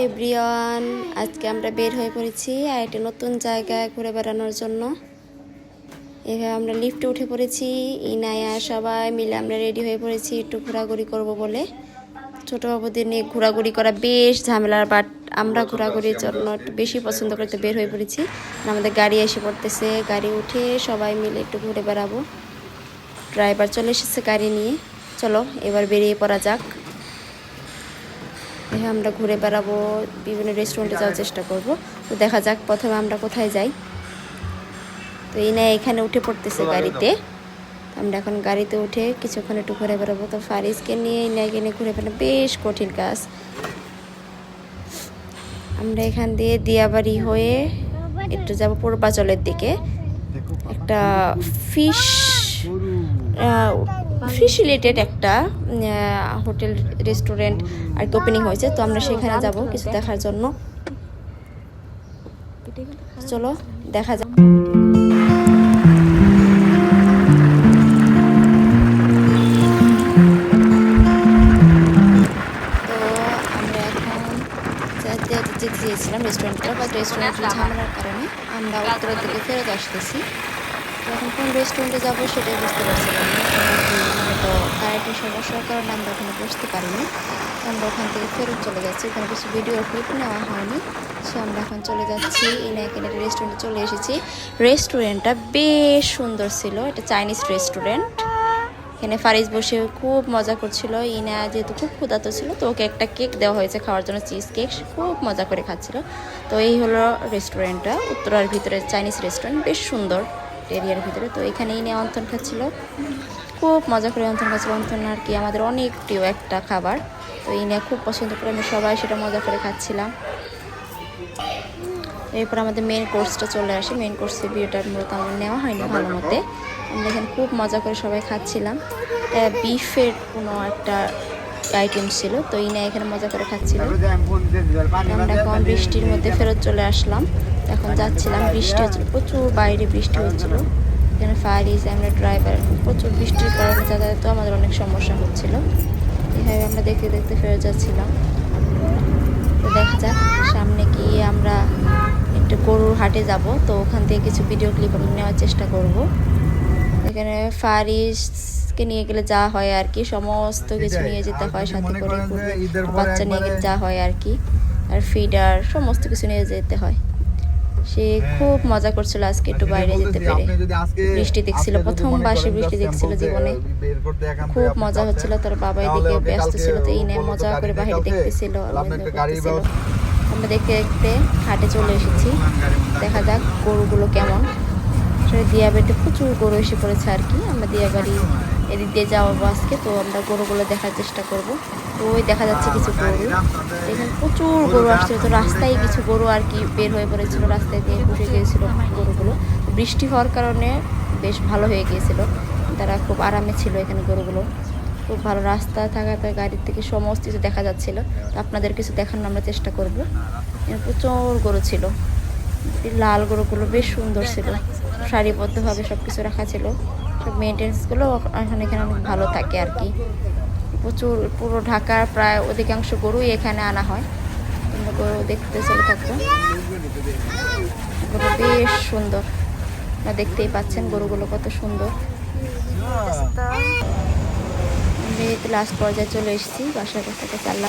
Everyone, আজকে আমরা বের হয়ে পড়েছি আর একটা নতুন জায়গায় ঘুরে বেড়ানোর জন্য। এভাবে আমরা লিফটে উঠে পড়েছি। ইনায়া সবাই মিলে আমরা রেডি হয়ে পড়েছি একটু ঘোরাঘুরি করব বলে। ছোটো বাবুদের নিয়ে ঘোরাঘুরি করা বেশ ঝামেলার, বাট আমরা ঘোরাঘুরির জন্য একটু বেশি পছন্দ করতে বের হয়ে পড়েছি। আমাদের গাড়ি এসে পড়তেছে, গাড়ি উঠে সবাই মিলে একটু ঘুরে বেড়াবো। ড্রাইভার চলে এসেছে গাড়ি নিয়ে। চলো এবার বেরিয়ে পড়া যাক। আমরা ঘুরে বেড়াবো, বিভিন্ন রেস্টুরেন্টে যাওয়ার চেষ্টা করব। তো দেখা যাক প্রথমে আমরা কোথায় যাই। তো এই না এখানে উঠে পড়তেছে গাড়িতে। আমরা এখন গাড়িতে উঠে কিছুক্ষণ একটু ঘুরে বেড়াবো। তো ফারিজকে নিয়ে ইনাইকে নিয়ে ঘুরে বেড়ানো বেশ কঠিন কাজ। আমরা এখান দিয়ে দিয়াবাড়ি হয়ে একটু যাব পূর্বাচলের দিকে। একটা ফিশ রিলেটেড একটা হোটেল রেস্টুরেন্ট আর কি ওপেনিং হয়েছে। তো আমরা সেখানে যাব কিছু দেখার জন্য। চলো দেখা যাক। যেতে চেয়েছিলাম রেস্টুরেন্টটা, বাট রেস্টুরেন্টের ঝামেলার কারণে আমরা উত্তরের দিকে ফেরত আসতেছি। তো এখন কোন রেস্টুরেন্টে যাবো সেটাই বুঝতে পারছিলাম না। তো কারেন্টের সমস্যার কারণে আমরা ওখানে বসতে পারিনি। আমরা ওখান থেকে ফেরত চলে যাচ্ছি। ওখানে কিছু ভিডিও ক্লিপ নেওয়া হয়নি, সো আমরা এখন চলে যাচ্ছি। এখানে একটা রেস্টুরেন্টে চলে এসেছি। রেস্টুরেন্টটা বেশ সুন্দর ছিল, এটা চাইনিজ রেস্টুরেন্ট। এখানে ফারিজ বসে খুব মজা করছিল। ইনা যেহেতু খুব ক্ষুধার্ত ছিল, তো ওকে একটা কেক দেওয়া হয়েছে খাওয়ার জন্য, চিজ কেক। খুব মজা করে খাচ্ছিল। তো এই হলো রেস্টুরেন্টটা, উত্তরার ভিতরে চাইনিজ রেস্টুরেন্ট, বেশ সুন্দর এরিয়ার ভিতরে। তো এখানে ইনে অন্তন খাচ্ছিল, খুব মজা করে অন্তন খাচ্ছিল। অন্তন আর কি আমাদের অনেক প্রিয় একটা খাবার। তো ইনে খুব পছন্দ করে, আমি সবাই সেটা মজা করে খাচ্ছিলাম। এরপর আমাদের মেন কোর্সটা চলে আসে। মেন কোর্সের ভিডিওটা মূলত আমার নেওয়া হয়নি ভালো মতে। আমরা এখানে খুব মজা করে সবাই খাচ্ছিলাম। বিফের কোনো একটা আইটেম ছিল, তো ইনা এখানে মজা করে খাচ্ছিলাম। আমরা এখন বৃষ্টির মধ্যে ফেরত চলে আসলাম। এখন যাচ্ছিলাম, বৃষ্টি হচ্ছিল প্রচুর, বাইরে বৃষ্টি হচ্ছিল। এখানে ফারিজ, আমরা ড্রাইভার, প্রচুর বৃষ্টির কারণে যাতায়াতে আমাদের অনেক সমস্যা হচ্ছিল। এইভাবে আমরা দেখতে দেখতে ফেরত যাচ্ছিলাম। তো দেখা যাক সামনে গিয়ে আমরা একটু গরুর হাটে যাব। তো ওখান থেকে কিছু ভিডিও ক্লিপ আমি নেওয়ার চেষ্টা করব। এখানে ফারিজকে নিয়ে গেলে যা হয় আর কি, সমস্ত কিছু নিয়ে যেতে হয় সাথে করে, বাচ্চা নিয়ে গেলে যা হয় আর কি, আর ফিডার সমস্ত কিছু নিয়ে যেতে হয়। সে খুব মজা করছিল আজকে একটু বাইরে যেতে পেরে। বৃষ্টি দেখছিল, প্রথমবার সে বৃষ্টি দেখছিল জীবনে, খুব মজা হচ্ছিল। তার বাবা এদিকে ব্যস্ত ছিল, তো এই নিয়ে মজা করে বাইরে দেখতেছিল। আমরা দেখতে দেখতে হাটে চলে এসেছি। দেখা যাক গরুগুলো কেমন। আসলে দিয়াবাড়িতে প্রচুর গরু এসে পড়েছে আর কি। আমরা দিয়াবাড়ি এদিক দিয়ে যাওয়াবো আজকে, তো আমরা গরুগুলো দেখার চেষ্টা করব। তো ওই দেখা যাচ্ছে কিছু গরু, এখানে প্রচুর গরু আসছিল। তো রাস্তায় কিছু গরু আর কি বের হয়ে পড়েছিল, রাস্তায় দিয়ে বসে গিয়েছিল গরুগুলো। বৃষ্টি হওয়ার কারণে বেশ ভালো হয়ে গিয়েছিল, তারা খুব আরামে ছিল এখানে গরুগুলো। খুব ভালো রাস্তা থাকাতে গাড়ির থেকে সমস্ত কিছু দেখা যাচ্ছিল। তো আপনাদের কিছু দেখানোর আমরা চেষ্টা করব। প্রচুর গরু ছিল, লাল গরুগুলো বেশ সুন্দর ছিল, সারিবদ্ধভাবে সব কিছু রাখা ছিল। সব মেনটেন্সগুলো এখন এখানে অনেক ভালো থাকে আর কি। প্রচুর, পুরো ঢাকার প্রায় অধিকাংশ গরুই এখানে আনা হয়। তোমরা গরু দেখতে চলে থাকবো। গরু বেশ সুন্দর, আপনারা দেখতেই পাচ্ছেন গরুগুলো কত সুন্দর। আমরা লাস্ট পর্যায়ে চলে এসেছি, বাসার কাছাকাছি। আল্লাহ